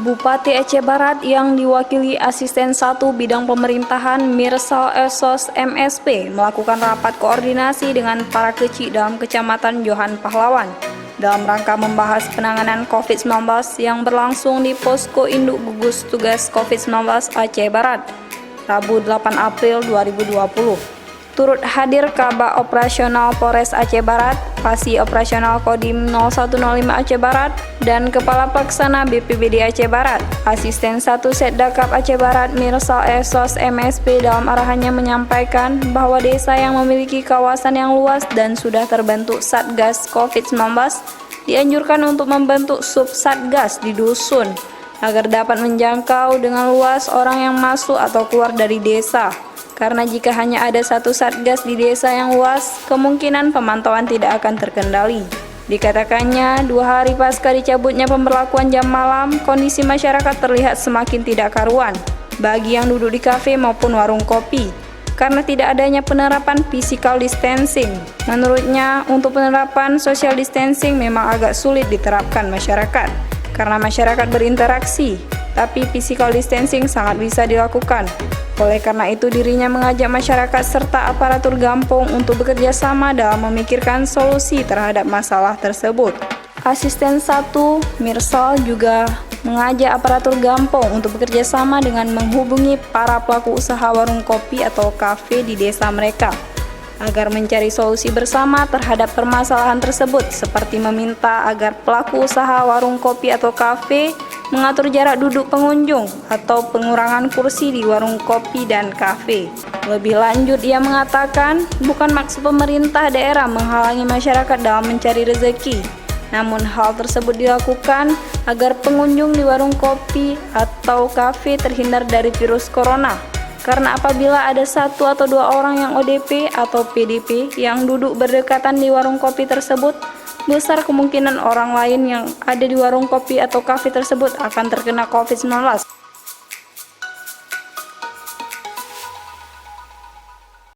Bupati Aceh Barat yang diwakili Asisten 1 Bidang Pemerintahan Mirsal Esos MSP melakukan rapat koordinasi dengan para kecik dalam Kecamatan Johan Pahlawan dalam rangka membahas penanganan COVID-19 yang berlangsung di Posko Induk Gugus Tugas COVID-19 Aceh Barat, Rabu 8 April 2020. Turut hadir Kabak Operasional Polres Aceh Barat, Pasi Operasional Kodim 0105 Aceh Barat, dan Kepala Pelaksana BPBD Aceh Barat. Asisten 1 Setdakap Aceh Barat Mirsal Esos MSP dalam arahannya menyampaikan bahwa desa yang memiliki kawasan yang luas dan sudah terbentuk Satgas COVID-19 dianjurkan untuk membentuk sub-satgas di dusun agar dapat menjangkau dengan luas orang yang masuk atau keluar dari desa. Karena jika hanya ada satu satgas di desa yang luas, kemungkinan pemantauan tidak akan terkendali. Dikatakannya, 2 hari pasca dicabutnya pemberlakuan jam malam, kondisi masyarakat terlihat semakin tidak karuan bagi yang duduk di kafe maupun warung kopi, karena tidak adanya penerapan physical distancing. Menurutnya, untuk penerapan social distancing memang agak sulit diterapkan masyarakat, karena masyarakat berinteraksi, tapi physical distancing sangat bisa dilakukan. Oleh karena itu, dirinya mengajak masyarakat serta aparatur Gampong untuk bekerja sama dalam memikirkan solusi terhadap masalah tersebut. Asisten 1 Mirsal juga mengajak aparatur Gampong untuk bekerja sama dengan menghubungi para pelaku usaha warung kopi atau kafe di desa mereka agar mencari solusi bersama terhadap permasalahan tersebut, seperti meminta agar pelaku usaha warung kopi atau kafe mengatur jarak duduk pengunjung atau pengurangan kursi di warung kopi dan kafe. Lebih lanjut, ia mengatakan bukan maksud pemerintah daerah menghalangi masyarakat dalam mencari rezeki, namun hal tersebut dilakukan agar pengunjung di warung kopi atau kafe terhindar dari virus corona. Karena apabila ada 1 atau 2 orang yang ODP atau PDP yang duduk berdekatan di warung kopi tersebut, besar kemungkinan orang lain yang ada di warung kopi atau kafe tersebut akan terkena COVID-19.